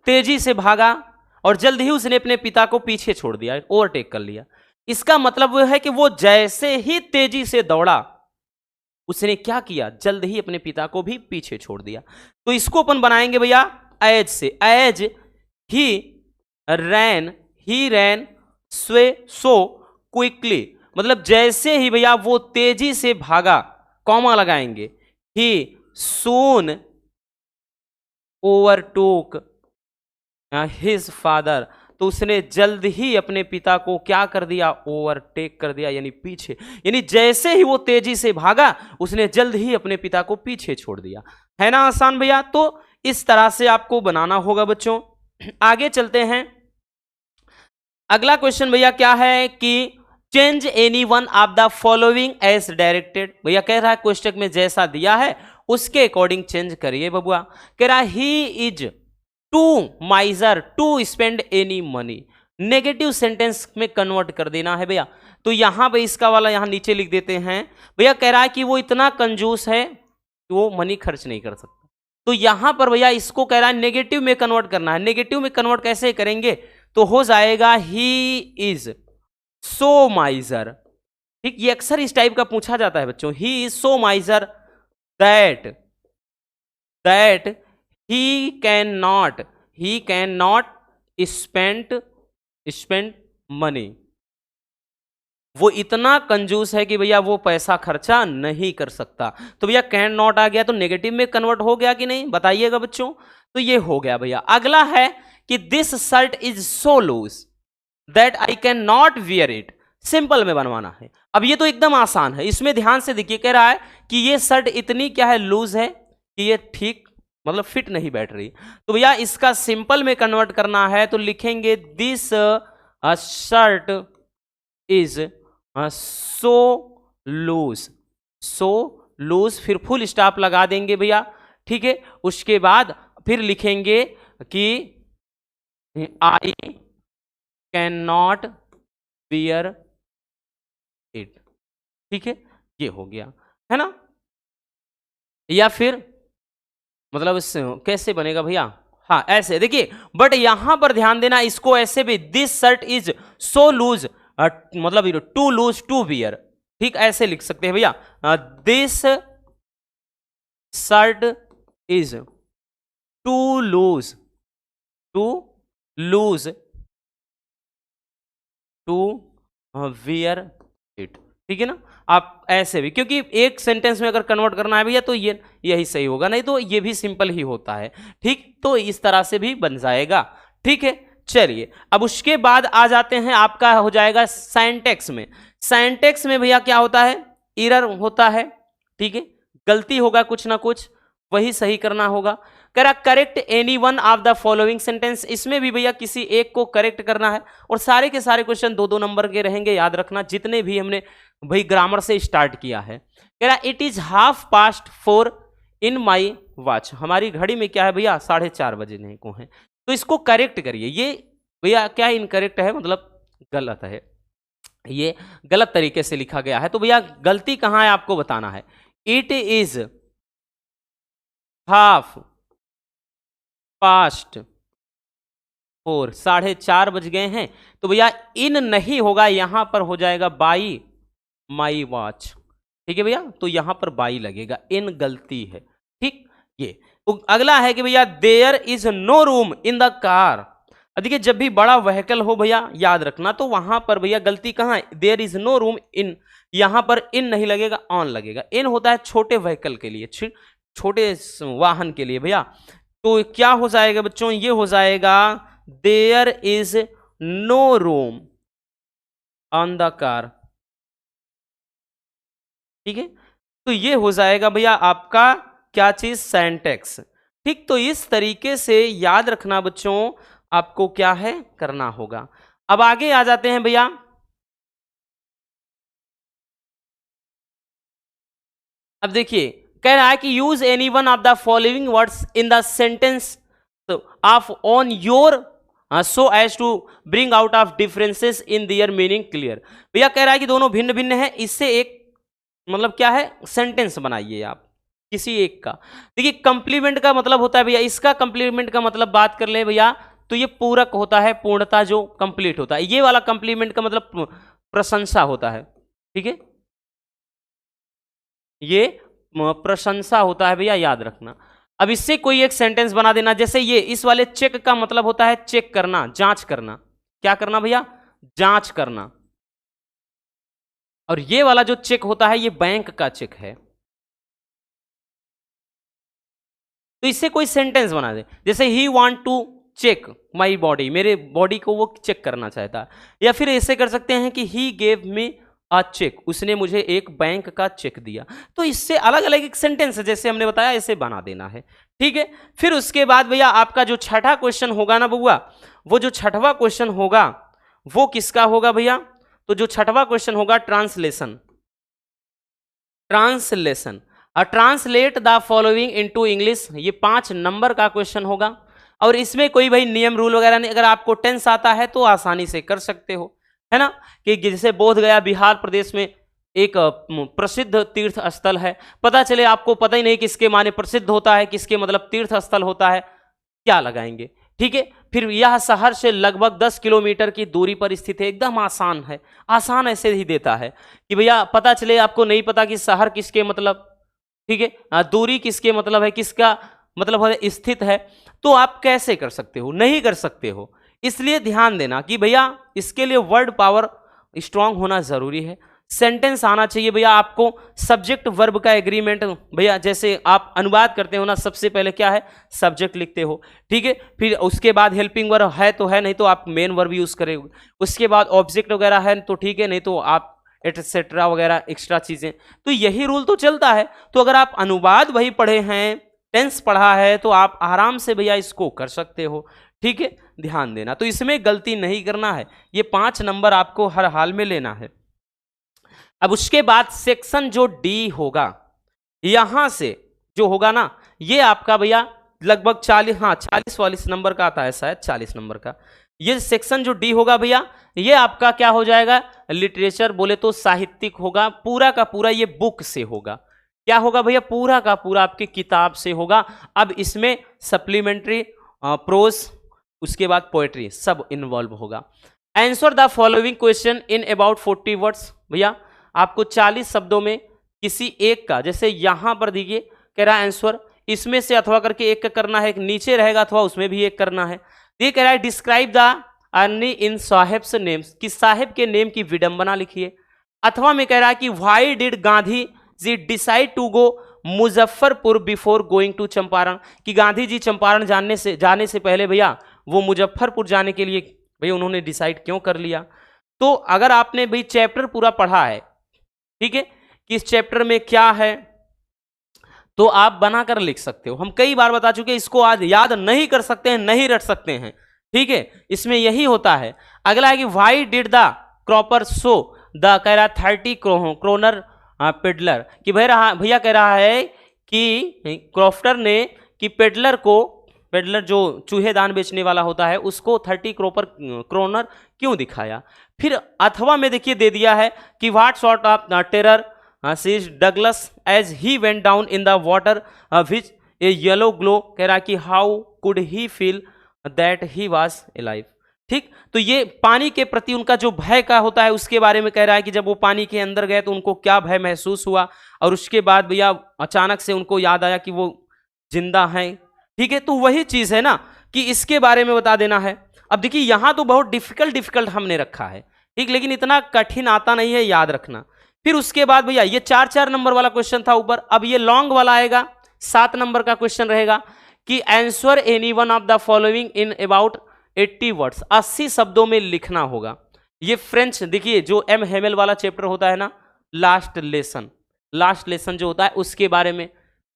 तेजी से भागा और जल्द ही उसने अपने पिता को पीछे छोड़ दिया, ओवरटेक कर लिया। इसका मतलब वो है कि वो जैसे ही तेजी से दौड़ा उसने क्या किया, जल्द ही अपने पिता को भी पीछे छोड़ दिया। तो इसको अपन बनाएंगे भैया एज से, एज ही रैन, ही रैन स्वे सो क्विकली, मतलब जैसे ही भैया वो तेजी से भागा, कॉमा लगाएंगे, ही सून ओवरटूक हिज फादर, तो उसने जल्द ही अपने पिता को क्या कर दिया, ओवरटेक कर दिया, यानी पीछे, यानी जैसे ही वो तेजी से भागा उसने जल्द ही अपने पिता को पीछे छोड़ दिया। है ना आसान भैया। तो इस तरह से आपको बनाना होगा बच्चों। आगे चलते हैं। अगला क्वेश्चन भैया क्या है कि change any one of the following as directed. भैया कह रहा है क्वेश्चन में जैसा दिया है उसके अकॉर्डिंग चेंज करिए बबुआ। कह रहा he is too miser to spend any money, negative sentence में कन्वर्ट कर देना है भैया। तो यहां पे इसका वाला यहां नीचे लिख देते हैं। भैया कह रहा है कि वो इतना कंजूस है कि वो मनी खर्च नहीं कर सकता। तो यहां पर भैया इसको कह रहा है नेगेटिव में कन्वर्ट करना है। नेगेटिव में कन्वर्ट कैसे करेंगे, तो हो जाएगा ही इज सो माइजर। ठीक, ये अक्सर इस टाइप का पूछा जाता है बच्चों। He is so माइजर that that he cannot spend money, वो इतना कंजूस है कि भैया वो पैसा खर्चा नहीं कर सकता। तो भैया कैन नॉट आ गया तो नेगेटिव में कन्वर्ट हो गया कि नहीं, बताइएगा बच्चों। तो ये हो गया भैया। अगला है कि this shirt is so lose that I can not wear it, simple में बनवाना है। अब ये तो एकदम आसान है, इसमें ध्यान से देखिए। कह रहा है कि ये शर्ट इतनी क्या है, लूज है कि ये ठीक मतलब फिट नहीं बैठ रही। तो भैया इसका सिंपल में कन्वर्ट करना है तो लिखेंगे this shirt is so loose, so loose, फिर फुल स्टॉप लगा देंगे भैया। ठीक है, उसके बाद फिर लिखेंगे कि I can not wear it. ठीक है, ये हो गया, है ना। या फिर मतलब इससे कैसे बनेगा भैया, हाँ ऐसे देखिए। बट यहां पर ध्यान देना, इसको ऐसे भी this shirt is so loose, मतलब टू लूज टू वियर। ठीक, ऐसे लिख सकते हैं भैया, this shirt is too loose to wear it. ठीक है ना। आप ऐसे भी, क्योंकि एक सेंटेंस में अगर कन्वर्ट करना है भैया तो ये यही सही होगा, नहीं तो ये भी सिंपल ही होता है। ठीक, तो इस तरह से भी बन जाएगा। ठीक है, चलिए अब उसके बाद आ जाते हैं, आपका हो जाएगा सिंटैक्स में। सिंटैक्स में भैया क्या होता है, एरर होता है। ठीक है, गलती होगा कुछ ना कुछ, वही सही करना होगा। Correct any one of the following sentence, इसमें भी भैया किसी एक को करेक्ट करना है, और सारे के सारे क्वेश्चन 2-2 नंबर के रहेंगे, याद रखना, जितने भी हमने भाई ग्रामर से स्टार्ट किया है। कह रहा it is 4:30 in my watch, हमारी घड़ी में क्या है भैया 4:30 बजने को है, तो इसको करेक्ट करिए। ये भैया क्या इनकरेक्ट है, मतलब गलत है, ये गलत तरीके से लिखा गया है, तो भैया गलती कहां है आपको बताना है। इट इज 4:30, 4:30 बज गए हैं, तो भैया इन नहीं होगा, यहां पर हो जाएगा बाई माई वॉच। ठीक है भैया, तो यहां पर बाई लगेगा, इन गलती है। ठीक, ये अगला है कि भैया there is no room in the car. देखिए जब भी बड़ा व्हीकल हो भैया याद रखना, तो वहां पर भैया गलती कहां है, there is no room in, यहां पर इन नहीं लगेगा, ऑन लगेगा। इन होता है छोटे व्हीकल के लिए, छोटे वाहन के लिए भैया, तो क्या हो जाएगा बच्चों, ये हो जाएगा there is no room on the car. ठीक है, तो ये हो जाएगा भैया आपका क्या चीज, सिंटैक्स। ठीक, तो इस तरीके से याद रखना बच्चों, आपको क्या है करना होगा। अब आगे आ जाते हैं भैया, अब देखिए कह रहा है कि use any one of the following words in the sentence of on your so as to bring out of differences in their meaning clear. भैया कह रहा है कि दोनों भिन्न भिन्न है, इससे एक मतलब क्या है सेंटेंस बनाइए आप किसी एक का। देखिए कंप्लीमेंट का मतलब होता है भैया, इसका कंप्लीमेंट का मतलब बात कर ले भैया, तो ये पूरक होता है, पूर्णता जो कंप्लीट होता है। ये वाला कंप्लीमेंट का मतलब प्रशंसा होता है। ठीक है, ये प्रशंसा होता है भैया, याद रखना। अब इससे कोई एक सेंटेंस बना देना, जैसे ये इस वाले चेक का मतलब होता है चेक करना, जांच करना। क्या करना भैया, जांच करना। और ये वाला जो चेक होता है ये बैंक का चेक है। तो इससे कोई सेंटेंस बना दे, जैसे he want to check my body, मेरे बॉडी को वो चेक करना चाहता है। या फिर ऐसे कर सकते हैं कि he gave me a check, उसने मुझे एक बैंक का चेक दिया। तो इससे अलग अलग एक सेंटेंस जैसे हमने बताया इसे बना देना है। ठीक है, फिर उसके बाद भैया आपका जो छठा क्वेश्चन होगा ना बउआ, वो जो छठवां क्वेश्चन होगा वो किसका होगा भैया, तो जो छठवां क्वेश्चन होगा translation. Translation, translate the following into English, ये 5 नंबर का क्वेश्चन होगा। और इसमें कोई भाई नियम रूल वगैरह नहीं, अगर आपको टेंस आता है तो आसानी से कर सकते हो, है ना। कि जैसे बोध गया बिहार प्रदेश में एक प्रसिद्ध तीर्थ स्थल है, पता चले आपको पता ही नहीं किसके माने प्रसिद्ध होता है, किसके मतलब तीर्थ स्थल होता है, क्या लगाएंगे। ठीक है, फिर यह शहर से लगभग 10 किलोमीटर की दूरी पर स्थित है, एकदम आसान है। आसान ऐसे ही देता है कि भैया पता चले आपको नहीं पता कि शहर किसके मतलब, ठीक है, दूरी किसके मतलब है, किसका मतलब है स्थित है, तो आप कैसे कर सकते हो, नहीं कर सकते हो। इसलिए ध्यान देना कि भैया इसके लिए वर्ड पावर स्ट्रांग होना जरूरी है। सेंटेंस आना चाहिए भैया आपको, सब्जेक्ट वर्ब का एग्रीमेंट भैया, जैसे आप अनुवाद करते हो ना, सबसे पहले क्या है सब्जेक्ट लिखते हो। ठीक है, फिर उसके बाद हेल्पिंग वर्ब है तो है, नहीं तो आप मेन वर्ब यूज करेंगे। उसके बाद ऑब्जेक्ट वगैरह है तो ठीक है, नहीं तो आप एटसेट्रा वगैरह एक्स्ट्रा चीजें, तो यही रूल तो चलता है। तो अगर आप अनुवाद वही पढ़े हैं, टेंस पढ़ा है, तो आप आराम से भैया इसको कर सकते हो। ठीक है, ध्यान देना, तो इसमें गलती नहीं करना है, ये 5 नंबर आपको हर हाल में लेना है। अब उसके बाद सेक्शन जो डी होगा, यहां से जो होगा ना, ये आपका भैया लगभग 40-40 नंबर का आता है, शायद 40 नंबर का। ये सेक्शन जो डी होगा भैया, ये आपका क्या हो जाएगा, लिटरेचर बोले तो साहित्यिक होगा, पूरा का पूरा ये बुक से होगा। क्या होगा भैया, पूरा का पूरा आपकी किताब से होगा। अब इसमें सप्लीमेंट्री, प्रोज, उसके बाद पोएट्री सब इन्वॉल्व होगा। Answer the following question in about 40 words, भैया आपको 40 शब्दों में किसी एक का, जैसे यहां पर देखिए कह रहा है आंसर, इसमें से अथवा करके एक का करना है, एक नीचे रहेगा अथवा उसमें भी एक करना है। ये कह रहा है डिस्क्राइब द अर्नी इन साहेब्स नेम्स, कि साहेब के नेम की विडंबना लिखिए। अथवा में कह रहा है कि why did Gandhi ji decide to go Muzaffarpur before going to Champaran, कि गांधी जी चंपारण जाने से पहले भैया वो मुजफ्फरपुर जाने के लिए भैया उन्होंने डिसाइड क्यों कर लिया। तो अगर आपने भाई चैप्टर पूरा पढ़ा है, ठीक है, कि इस चैप्टर में क्या है, तो आप बनाकर लिख सकते हो। हम कई बार बता चुके, इसको आज याद नहीं कर सकते हैं, नहीं रट सकते हैं, ठीक है, इसमें यही होता है। अगला है कि why did the cropper show the, कह रहा 30 क्रोनर पेडलर, कि भैया कह रहा है कि क्रॉफ्टर ने कि पेडलर जो चूहेदान बेचने वाला होता है उसको 30 क्रोनर क्यों दिखाया। फिर अथवा में देखिए दे दिया है कि what sort of terror seize Douglas as he went down in the water which a yellow glow, कह रहा कि how could he feel that he was alive. ठीक, तो ये पानी के प्रति उनका जो भय का होता है उसके बारे में कह रहा है कि जब वो पानी के अंदर गए तो उनको क्या भय महसूस हुआ, और उसके बाद भैया अचानक से उनको याद आया कि वो जिंदा हैं। ठीक है, तो वही चीज है ना कि इसके बारे में बता देना है। अब देखिए यहां तो बहुत डिफिकल्ट हमने रखा है, ठीक, लेकिन इतना कठिन आता नहीं है, याद रखना। फिर उसके बाद भैया ये 4 नंबर वाला क्वेश्चन था ऊपर, अब ये लॉन्ग वाला आएगा, 7 नंबर का क्वेश्चन रहेगा कि answer any one of the following in about 80 words, 80 शब्दों में लिखना होगा। ये फ्रेंच, देखिए जो एम हेमेल वाला चैप्टर होता है ना, लास्ट लेसन जो होता है उसके बारे में,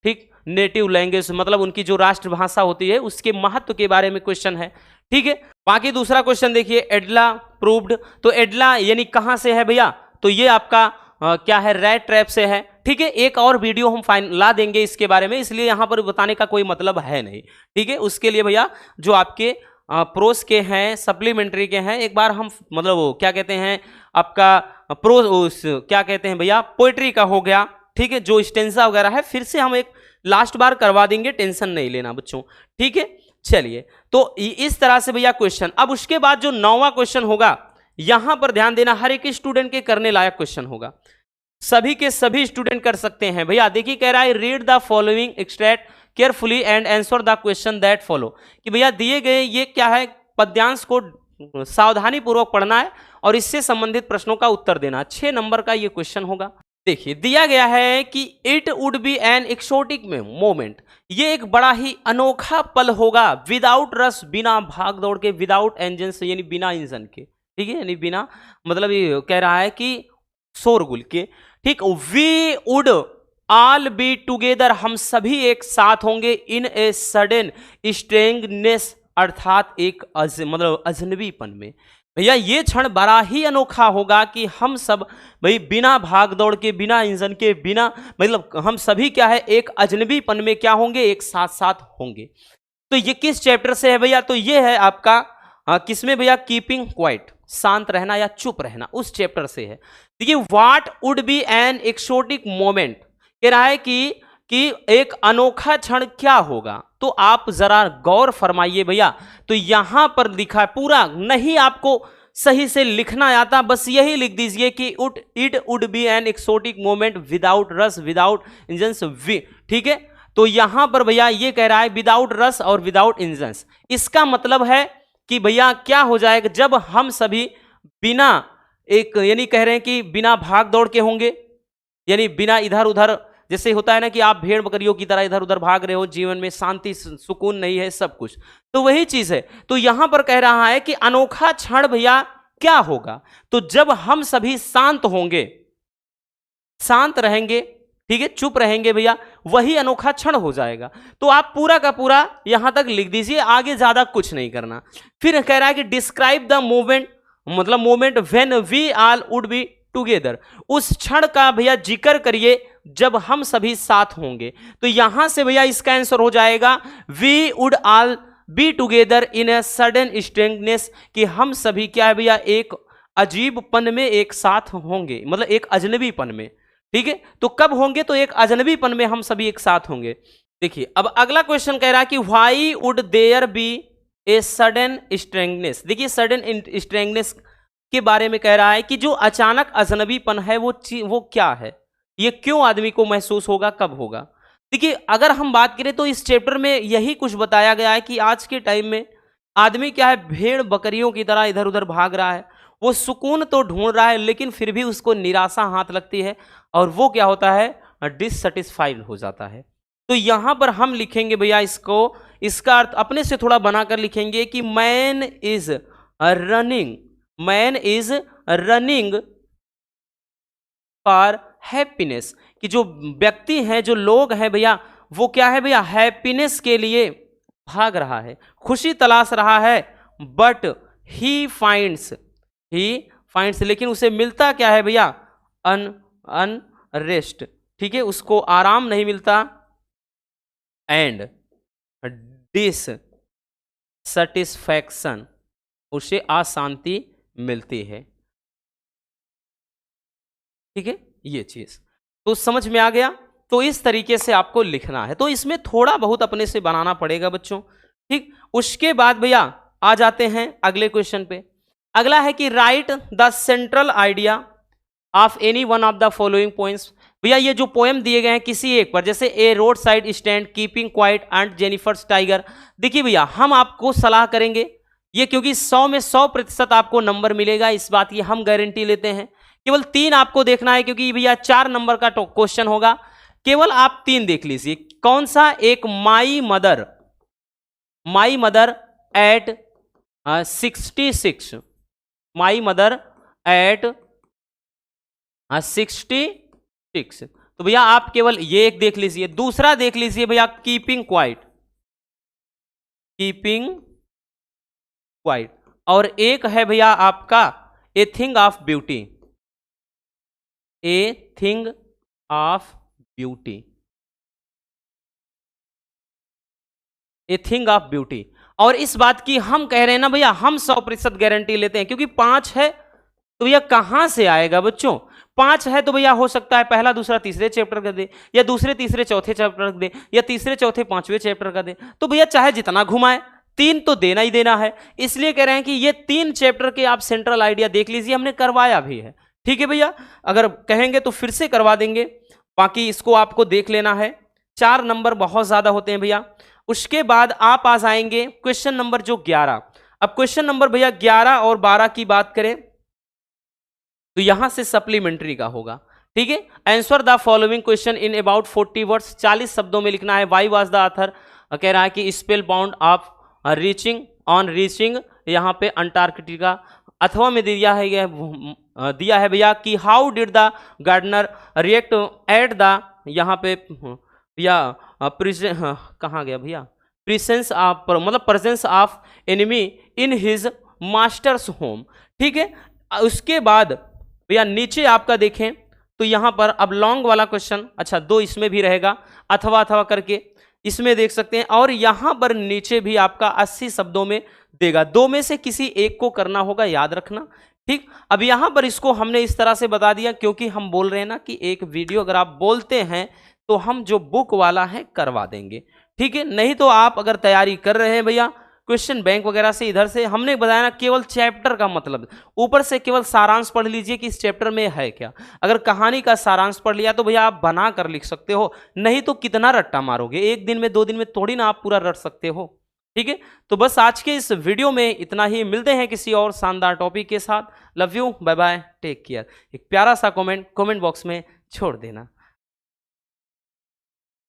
ठीक, नेटिव लैंग्वेज मतलब उनकी जो राष्ट्रभाषा होती है उसके महत्व के बारे में क्वेश्चन है। ठीक है, बाकी दूसरा क्वेश्चन देखिए, एडला प्रूव्ड, तो एडला यानी कहां से है भैया, तो ये आपका क्या है, रैट ट्रैप से है। ठीक है, एक और वीडियो हम ला देंगे इसके बारे में, इसलिए यहां पर बताने का कोई मतलब है नहीं। ठीक है, उसके लिए भैया जो आपके प्रोस के हैं, सप्लीमेंट्री के हैं, एक बार हम मतलब वो क्या कहते हैं आपका प्रोस क्या कहते हैं भैया, पोएट्री का हो गया। ठीक है, जो स्टेंजा वगैरह है फिर से हम एक लास्ट बार करवा देंगे, टेंशन नहीं लेना बच्चों। ठीक है, चलिए, तो इस तरह से भैया क्वेश्चन। अब उसके बाद जो 9वां क्वेश्चन होगा, यहां पर ध्यान देना, हर एक स्टूडेंट के करने लायक क्वेश्चन होगा, सभी के सभी स्टूडेंट कर सकते हैं भैया। देखिए कह रहा है read the following extract carefully and answer the question that follow, कि भैया दिए गए ये क्या है, पद्यांश को सावधानी पूर्वक पढ़ना है और इससे संबंधित प्रश्नों का उत्तर देना। 6 नंबर का ये क्वेश्चन होगा। देखिए दिया गया है कि it would be an exotic moment, ये एक बड़ा ही अनोखा पल होगा, विदाउट रस, बिना भाग दौड़ के, विदाउट इंजन से यानी बिना इंजन के, ठीक है, यानी बिना मतलब ये कह रहा है कि शोरगुल के। ठीक, we would all be together, हम सभी एक साथ होंगे, इन ए सडन स्ट्रेंगनेस, अर्थात एक मतलब अजनबीपन में। भैया ये क्षण बड़ा ही अनोखा होगा कि हम सब भाई बिना भाग दौड़ के, बिना इंजन के, बिना मतलब हम सभी क्या है, एक अजनबीपन में क्या होंगे, एक साथ साथ होंगे। तो ये किस चैप्टर से है भैया, तो ये है आपका किसमें भैया, कीपिंग क्वाइट, शांत रहना या चुप रहना, उस चैप्टर से है। देखिए what would be an exotic moment, कह रहा है कि एक अनोखा क्षण क्या होगा, तो आप जरा गौर फरमाइए भैया। तो यहां पर लिखा है, पूरा नहीं आपको सही से लिखना आता, बस यही लिख दीजिए कि it would be an exotic moment without cars, without engines, ठीक है। तो यहां पर भैया ये कह रहा है विदाउट रस और विदाउट इंजन्स, इसका मतलब है कि भैया क्या हो जाएगा, जब हम सभी बिना एक यानी कह रहे हैं कि बिना भाग दौड़ के होंगे, यानी बिना इधर उधर, जैसे होता है ना कि आप भेड़ बकरियों की तरह इधर उधर भाग रहे हो, जीवन में शांति सुकून नहीं है, सब कुछ, तो वही चीज है। तो यहां पर कह रहा है कि अनोखा क्षण भैया क्या होगा, तो जब हम सभी शांत होंगे, शांत रहेंगे, ठीक है, चुप रहेंगे भैया, वही अनोखा क्षण हो जाएगा। तो आप पूरा का पूरा यहां तक लिख दीजिए, आगे ज्यादा कुछ नहीं करना। फिर कह रहा है कि डिस्क्राइब द मोमेंट, मतलब moment when we all would be together, उस क्षण का भैया जिक्र करिए जब हम सभी साथ होंगे। तो यहां से भैया इसका आंसर हो जाएगा we would all be together in a sudden strangeness, कि हम सभी क्या है भैया, एक अजीबपन में एक साथ होंगे, मतलब एक अजनबीपन में। ठीक है, तो कब होंगे, तो एक अजनबीपन में हम सभी एक साथ होंगे। देखिए अब अगला क्वेश्चन कह रहा है कि why would there be a sudden strangeness. देखिए सडन स्ट्रेंगनेस के बारे में कह रहा है कि जो अचानक अजनबीपन है वो क्या है, ये क्यों आदमी को महसूस होगा, कब होगा। देखिए अगर हम बात करें तो इस चैप्टर में यही कुछ बताया गया है कि आज के टाइम में आदमी क्या है, भेड़ बकरियों की तरह इधर उधर भाग रहा है, वो सुकून तो ढूंढ रहा है लेकिन फिर भी उसको निराशा हाथ लगती है और वो क्या होता है डिससेटिस्फाइड हो जाता है। तो यहां पर हम लिखेंगे भैया इसको, इसका अर्थ अपने से थोड़ा बनाकर लिखेंगे कि man is running for happiness, कि जो व्यक्ति हैं, जो लोग हैं भैया, वो क्या है भैया, हैप्पीनेस के लिए भाग रहा है, खुशी तलाश रहा है। बट ही फाइंड्स लेकिन उसे मिलता क्या है भैया, अनरेस्ट, ठीक है, उसको आराम नहीं मिलता। एंड डिससैटिस्फैक्शन, उसे अशांति मिलती है। ठीक है, ये चीज तो समझ में आ गया। तो इस तरीके से आपको लिखना है, तो इसमें थोड़ा बहुत अपने से बनाना पड़ेगा बच्चों। ठीक, उसके बाद भैया आ जाते हैं अगले क्वेश्चन पे। अगला है कि right the central idea of any one of the following points. भैया ये जो पोएम दिए गए हैं किसी एक पर, जैसे a road side stand, keeping quiet and Jennifer's tiger. देखिए भैया हम आपको सलाह करेंगे ये, क्योंकि 100 में 100% आपको नंबर मिलेगा, इस बात की हम गारंटी लेते हैं। केवल 3 आपको देखना है, क्योंकि भैया 4 नंबर का क्वेश्चन होगा, केवल आप 3 देख लीजिए। कौन सा? एक my mother eight 66, my mother eight 66। तो भैया आप केवल ये एक देख लीजिए। दूसरा देख लीजिए भैया कीपिंग क्वाइट, और एक है भैया आपका ए थिंग ऑफ ब्यूटी, और इस बात की हम कह रहे हैं ना भैया, हम 100% गारंटी लेते हैं, क्योंकि 5 है तो भैया कहां से आएगा बच्चों? 5 है तो भैया हो सकता है पहला दूसरा तीसरे चैप्टर का दे, या दूसरे तीसरे चौथे चैप्टर का दे, या तीसरे चौथे पांचवें चैप्टर का दे। तो भैया चाहे जितना घुमाए 3 तो देना ही देना है। इसलिए कह रहे हैं कि ये 3 चैप्टर के आप सेंट्रल आइडिया देख लीजिए, हमने करवाया भी है। ठीक है भैया, अगर कहेंगे तो फिर से करवा देंगे, बाकी इसको आपको देख लेना है। 4 नंबर बहुत ज्यादा होते हैं भैया। उसके बाद आप आ जाएंगे क्वेश्चन नंबर जो 11। अब क्वेश्चन नंबर भैया 11 और 12 की बात करें तो यहां से सप्लीमेंट्री का होगा। ठीक है, answer the following question in about 40 words, 40 शब्दों में लिखना है। वाई वाज द ऑथर, कह रहा है कि स्पेल बाउंड ऑफ रीचिंग यहाँ पे अंटार्कटिका। अथवा में दिया है भैया कि how did the gardener react at the, यहाँ पे भैया कहाँ गया भैया, presence of enemy in his master's home. ठीक है, उसके बाद भैया नीचे आपका देखें तो यहां पर अब लॉन्ग वाला क्वेश्चन, अच्छा 2 इसमें भी रहेगा, अथवा करके इसमें देख सकते हैं, और यहां पर नीचे भी आपका 80 शब्दों में देगा। 2 में से किसी एक को करना होगा, याद रखना। ठीक, अब यहां पर इसको हमने इस तरह से बता दिया क्योंकि हम बोल रहे हैं ना कि एक वीडियो अगर आप बोलते हैं तो हम जो बुक वाला है करवा देंगे। ठीक है, नहीं तो आप अगर तैयारी कर रहे हैं भैया क्वेश्चन बैंक वगैरह से, इधर से हमने बताया ना केवल चैप्टर का मतलब, ऊपर से केवल सारांश पढ़ लीजिए कि इस चैप्टर में है क्या। अगर कहानी का सारांश पढ़ लिया तो भैया आप बना कर लिख सकते हो, नहीं तो कितना रट्टा मारोगे, 1 दिन में 2 दिन में थोड़ी ना आप पूरा रट सकते हो। ठीक है, तो बस आज के इस वीडियो में इतना ही, मिलते हैं किसी और शानदार टॉपिक के साथ। Love you, bye bye, take care. एक प्यारा सा कमेंट बॉक्स में छोड़ देना।